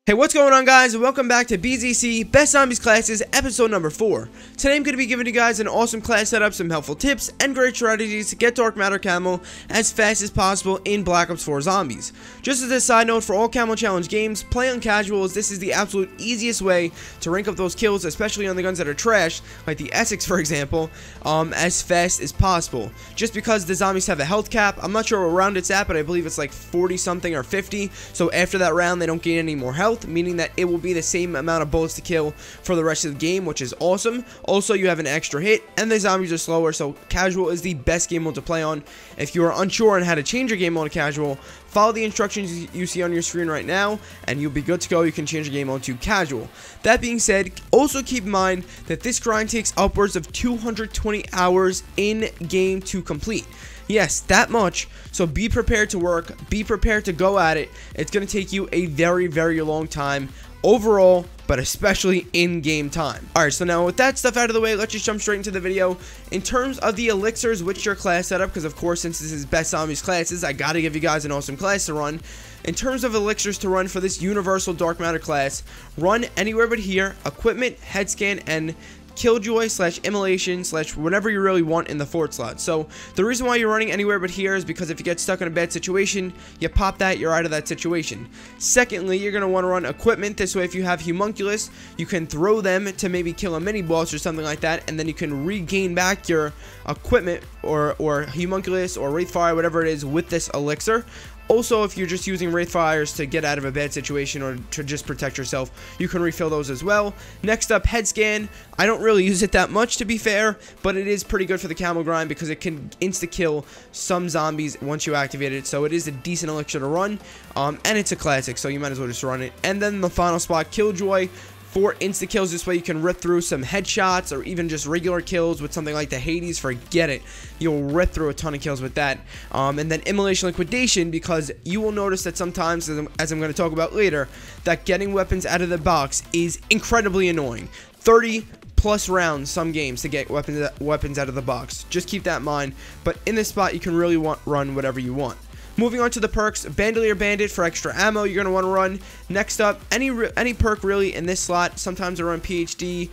Hey, what's going on, guys? Welcome back to BZC Best Zombies Classes, episode number 4. Today I'm going to be giving you guys an awesome class setup, some helpful tips, and great strategies to get Dark Matter Camo as fast as possible in Black Ops 4 Zombies. Just as a side note, for all Camo Challenge games, play on casuals. This is the absolute easiest way to rank up those kills, especially on the guns that are trash, like the Essex, for example, as fast as possible. Just because the zombies have a health cap, I'm not sure what round it's at, but I believe it's like 40 something or 50, so after that round they don't gain any more health, meaning that it will be the same amount of bullets to kill for the rest of the game, which is awesome. Also, you have an extra hit, and the zombies are slower, so casual is the best game mode to play on. If you are unsure on how to change your game mode to casual, follow the instructions you see on your screen right now, and you'll be good to go. You can change your game mode to casual. That being said, also keep in mind that this grind takes upwards of 220 hours in game to complete. Yes, that much. So be prepared to work, be prepared to go at it. It's going to take you a very, very long time overall, but especially in game time. Alright, so now with that stuff out of the way, let's just jump straight into the video. In terms of the elixirs, which your class setup, because of course, since this is Best Zombies classes, I gotta give you guys an awesome class to run. In terms of elixirs to run for this universal dark matter class, run anywhere but here, equipment, head scan, and killjoy / immolation / whatever you really want in the forward slot. So the reason why you're running anywhere but here is because if you get stuck in a bad situation, you pop that, you're out of that situation. Secondly, you're going to want to run equipment. This way, if you have homunculus, you can throw them to maybe kill a mini boss or something like that, and then you can regain back your equipment or homunculus or wraithfire, whatever it is, with this elixir. Also, if you're just using wraithfires to get out of a bad situation or to just protect yourself, you can refill those as well. Next up, head scan. I don't really use it that much, to be fair, but it is pretty good for the camo grind because it can insta-kill some zombies once you activate it. So it is a decent elixir to run, and it's a classic, so you might as well just run it. And then the final spot, killjoy. For insta kills, this way you can rip through some headshots or even just regular kills with something like the Hades. Forget it, you'll rip through a ton of kills with that. And then immolation liquidation, because you will notice that sometimes, as I'm going to talk about later, that getting weapons out of the box is incredibly annoying. 30 plus rounds some games to get weapons out of the box. Just keep that in mind. But in this spot, you can really run whatever you want. Moving on to the perks, Bandolier Bandit for extra ammo, you're going to want to run. Next up, any perk really in this slot. Sometimes I run PhD,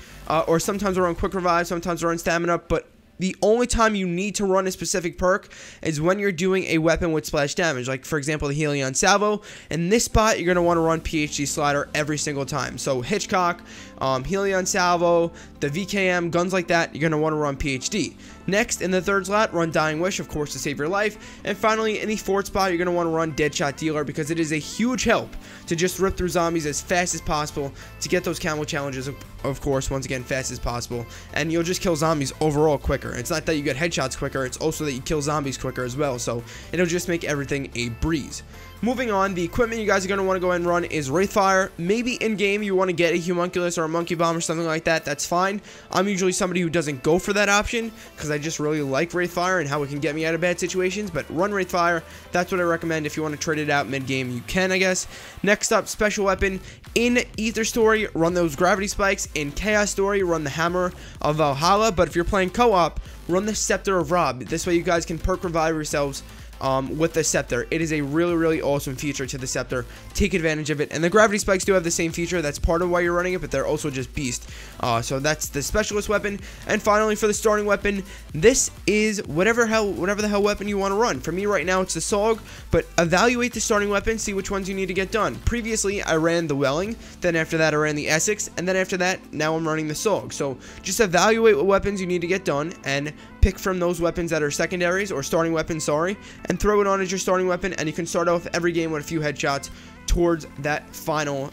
or sometimes I run Quick Revive, sometimes I run Stamina, but the only time you need to run a specific perk is when you're doing a weapon with splash damage, like for example the Helion Salvo. In this spot, you're going to want to run PhD Slider every single time. So Hitchcock, Helion Salvo, the VKM, guns like that, you're going to want to run PhD. Next, in the third slot, run Dying Wish, of course, to save your life. And finally, in the fourth spot, you're going to want to run Deadshot Dealer because it is a huge help to just rip through zombies as fast as possible to get those camo challenges, of course, once again, fast as possible. And you'll just kill zombies overall quicker. It's not that you get headshots quicker, it's also that you kill zombies quicker as well. So it'll just make everything a breeze. Moving on, the equipment you guys are going to want to go ahead and run is Wraithfire. Maybe in-game you want to get a homunculus or a monkey bomb or something like that. That's fine. I'm usually somebody who doesn't go for that option because I just really like Wraithfire and how it can get me out of bad situations. But run Wraithfire. That's what I recommend. If you want to trade it out mid-game, you can, I guess. Next up, special weapon. In Ether Story, run those gravity spikes. In Chaos Story, run the Hammer of Valhalla. But if you're playing co-op, run the Scepter of Rob. This way you guys can perk revive yourselves with the scepter. It is a really, really awesome feature to the scepter. Take advantage of it. And the gravity spikes do have the same feature. That's part of why you're running it, but they're also just beast. So that's the specialist weapon. And finally, for the starting weapon, this is whatever the hell weapon you want to run. For me right now, it's the SOG, but evaluate the starting weapon, see which ones you need to get done. Previously, I ran the Welling, then after that I ran the Essex, and then after that, now I'm running the SOG. So just evaluate what weapons you need to get done and pick from those weapons that are secondaries or starting weapons, sorry, and throw it on as your starting weapon, and you can start off every game with a few headshots towards that final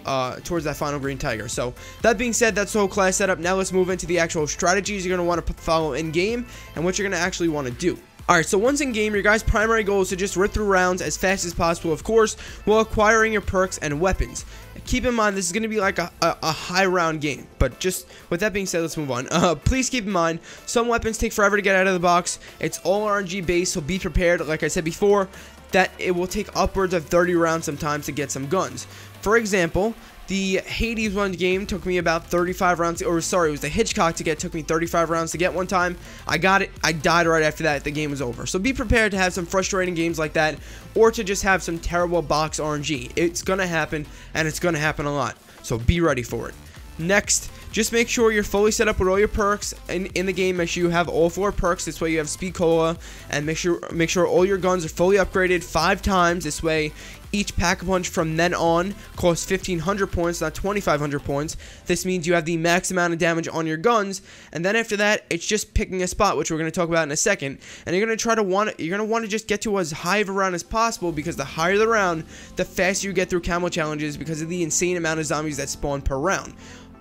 green tiger. So that being said, that's the whole class setup. Now let's move into the actual strategies you're going to want to follow in game and what you're going to actually want to do. Alright, so once in game, your guys' primary goal is to just rip through rounds as fast as possible, of course, while acquiring your perks and weapons. Keep in mind, this is going to be like a high round game, but just with that being said, let's move on. Please keep in mind, some weapons take forever to get out of the box. It's all RNG based, so be prepared, like I said before, that it will take upwards of 30 rounds sometimes to get some guns. For example, The Hades one game took me about 35 rounds, or sorry, it was the Hitchcock to get, took me 35 rounds to get one time. I got it, I died right after that, the game was over. So be prepared to have some frustrating games like that, or to just have some terrible box RNG. It's gonna happen, and it's gonna happen a lot. So be ready for it. Next, just make sure you're fully set up with all your perks in the game. Make sure you have all 4 perks. This way you have Speed Cola, and make sure all your guns are fully upgraded 5 times. This way each pack-a-punch from then on costs 1,500 points, not 2,500 points. This means you have the max amount of damage on your guns, and then after that, it's just picking a spot, which we're going to talk about in a second. And you're going to want to just get to as high of a round as possible, because the higher the round, the faster you get through camo challenges because of the insane amount of zombies that spawn per round.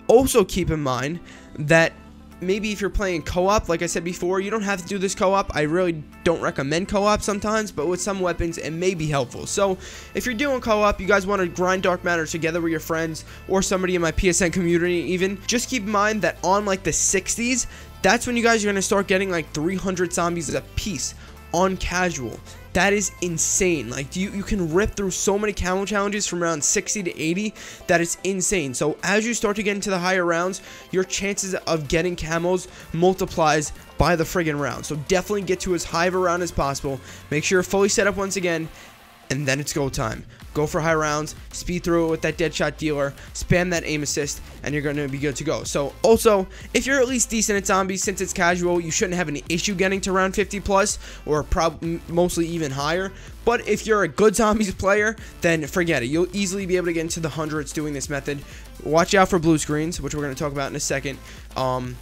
Also keep in mind that maybe if you're playing co-op, like I said before, you don't have to do this co-op. I really don't recommend co-op sometimes, but with some weapons, it may be helpful. So if you're doing co-op, you guys want to grind Dark Matter together with your friends, or somebody in my PSN community even, just keep in mind that on like the 60s, that's when you guys are going to start getting like 300 zombies a piece on casual. That is insane. Like you can rip through so many camo challenges from around 60 to 80 that it's insane. So as you start to get into the higher rounds, your chances of getting camos multiplies by the friggin' round. So definitely get to as high of a round as possible. Make sure you're fully set up once again, and then it's go time. Go for high rounds, speed through it with that deadshot dealer, spam that aim assist, and you're going to be good to go. So also, if you're at least decent at zombies, since it's casual, you shouldn't have any issue getting to round 50 plus, or mostly even higher. But if you're a good zombies player, then forget it. You'll easily be able to get into the hundreds doing this method. Watch out for blue screens, which we're going to talk about in a second. If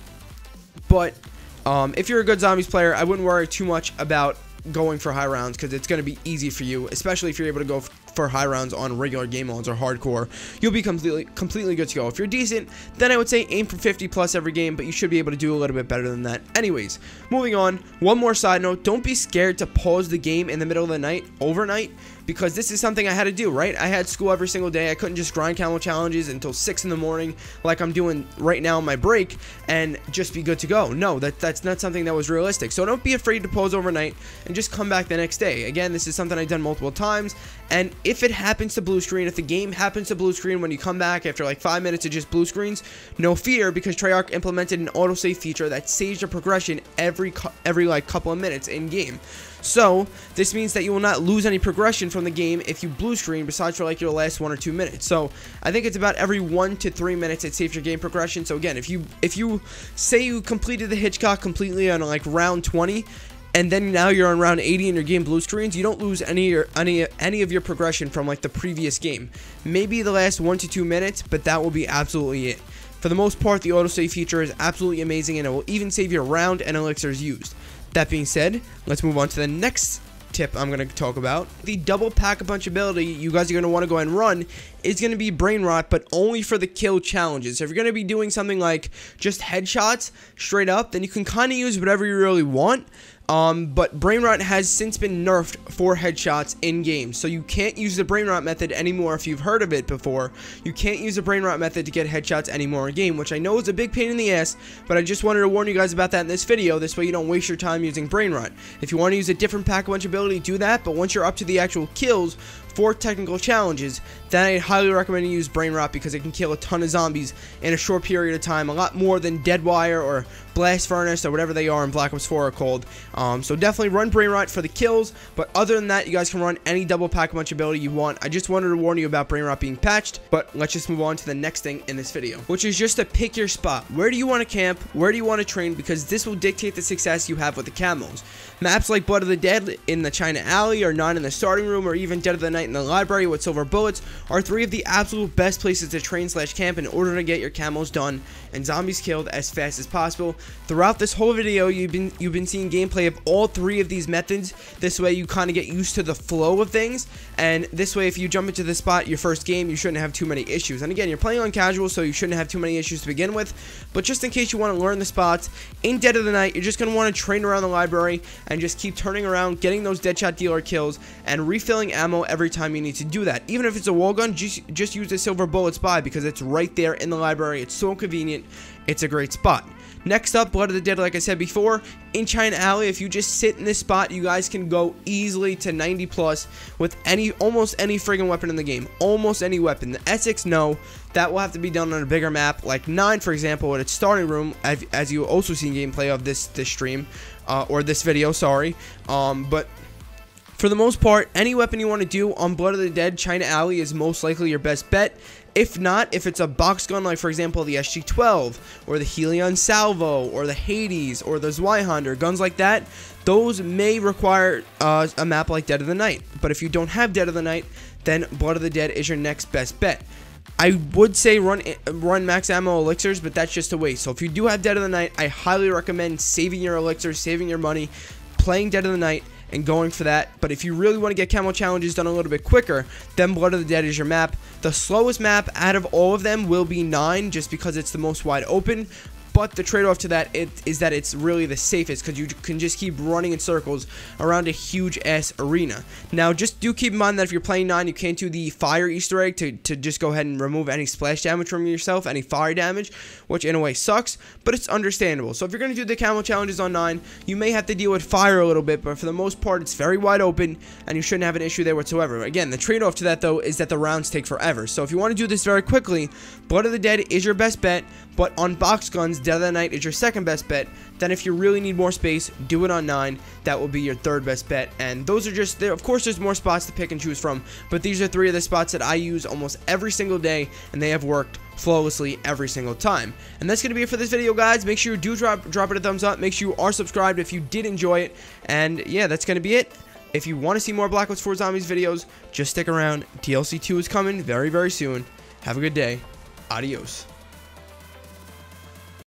you're a good zombies player, I wouldn't worry too much about going for high rounds, because it's going to be easy for you, especially if you're able to go for high rounds on regular game modes or hardcore. You'll be completely good to go. If you're decent, then I would say aim for 50 plus every game, but you should be able to do a little bit better than that. Anyways, moving on, one more side note: don't be scared to pause the game in the middle of the night, overnight, because this is something I had to do, right? I had school every single day. I couldn't just grind camo challenges until 6 in the morning like I'm doing right now on my break and just be good to go. No, that's not something that was realistic. So don't be afraid to pause overnight and just come back the next day. Again, this is something I've done multiple times, and if it happens to blue screen, if the game happens to blue screen when you come back after like 5 minutes of just blue screens, no fear, because Treyarch implemented an autosave feature that saves your progression every like couple of minutes in game. So this means that you will not lose any progression from the game if you blue screen, besides for like your last 1 or 2 minutes. So I think it's about every 1 to 3 minutes it saves your game progression. So again, if you say you completed the Hitchcock completely on like round 20, and then now you're on round 80 and your game blue screens, you don't lose any of your progression from like the previous game. Maybe the last 1 to 2 minutes, but that will be absolutely it. For the most part, the autosave feature is absolutely amazing, and it will even save your round and elixirs used. That being said, let's move on to the next tip I'm going to talk about. The double pack-a-punch ability you guys are going to want to go and run is going to be brain rot, but only for the kill challenges. So if you're going to be doing something like just headshots straight up, then you can kind of use whatever you really want. But brain rot has since been nerfed for headshots in game, so you can't use the brain rot method anymore. If you've heard of it before, you can't use the brain rot method to get headshots anymore in game, which I know is a big pain in the ass, but I just wanted to warn you guys about that in this video. This way you don't waste your time using brain rot. If you want to use a different pack-a-punch ability, do that, but once you're up to the actual kills for technical challenges, then I highly recommend you use brain rot, because it can kill a ton of zombies in a short period of time, a lot more than Deadwire or Blast Furnace or whatever they are in Black Ops 4 are called. So definitely run brain rot for the kills, but other than that, you guys can run any double pack-a-punch ability you want. I just wanted to warn you about brain rot being patched, but let's just move on to the next thing in this video, which is just to pick your spot. Where do you want to camp? Where do you want to train? Because this will dictate the success you have with the camos. Maps like Blood of the Dead in the China Alley, or 9 in the starting room, or even Dead of the Night in the library with silver bullets are 3 of the absolute best places to train / camp in order to get your camos done and zombies killed as fast as possible. Throughout this whole video, you've been seeing gameplay of all 3 of these methods. This way you kind of get used to the flow of things, and this way if you jump into this spot your first game, you shouldn't have too many issues. And again, you're playing on casual, so you shouldn't have too many issues to begin with, but just in case you want to learn the spots in Dead of the Night, you're just going to want to train around the library and just keep turning around, getting those deadshot dealer kills and refilling ammo every time you need to do that. Even if it's a wall gun, just use the silver bullets because it's right there in the library. It's so convenient. It's a great spot. Next up, Blood of the Dead, like I said before, in China Alley. If you just sit in this spot, you guys can go easily to 90 plus with almost any friggin' weapon in the game. Almost any weapon. The Essex, no. That will have to be done on a bigger map, like 9, for example, at its starting room, as you also seen gameplay of this stream, or this video, sorry. But for the most part, any weapon you want to do on Blood of the Dead, China Alley is most likely your best bet. If not, if it's a box gun, like for example the SG-12, or the Helion Salvo, or the Hades, or the Zweihander, guns like that, those may require a map like Dead of the Night. But if you don't have Dead of the Night, then Blood of the Dead is your next best bet. I would say run max ammo elixirs, but that's just a waste. So if you do have Dead of the Night, I highly recommend saving your elixirs, saving your money, playing Dead of the Night, and going for that. But if you really want to get camo challenges done a little bit quicker, then Blood of the Dead is your map. The slowest map out of all of them will be 9, just because it's the most wide open. But the trade-off to that is that it's really the safest, because you can just keep running in circles around a huge-ass arena. Now, just do keep in mind that if you're playing 9, you can't do the fire Easter egg to just go ahead and remove any splash damage from yourself, any fire damage, which in a way sucks, but it's understandable. So if you're going to do the camo challenges on 9, you may have to deal with fire a little bit, but for the most part, it's very wide open, and you shouldn't have an issue there whatsoever. Again, the trade-off to that, though, is that the rounds take forever. So if you want to do this very quickly, Blood of the Dead is your best bet, but on box guns, Dead of the Night is your second best bet. Then if you really need more space, do it on 9. That will be your third best bet. And those are just there. Of course, there's more spots to pick and choose from, but these are 3 of the spots that I use almost every single day, and they have worked flawlessly every single time. And that's going to be it for this video, guys. Make sure you do drop it a thumbs up. Make sure you are subscribed if you did enjoy it. And yeah, that's going to be it. If you want to see more Black Ops 4 Zombies videos, just stick around. DLC 2 is coming very, very soon. Have a good day. Adios.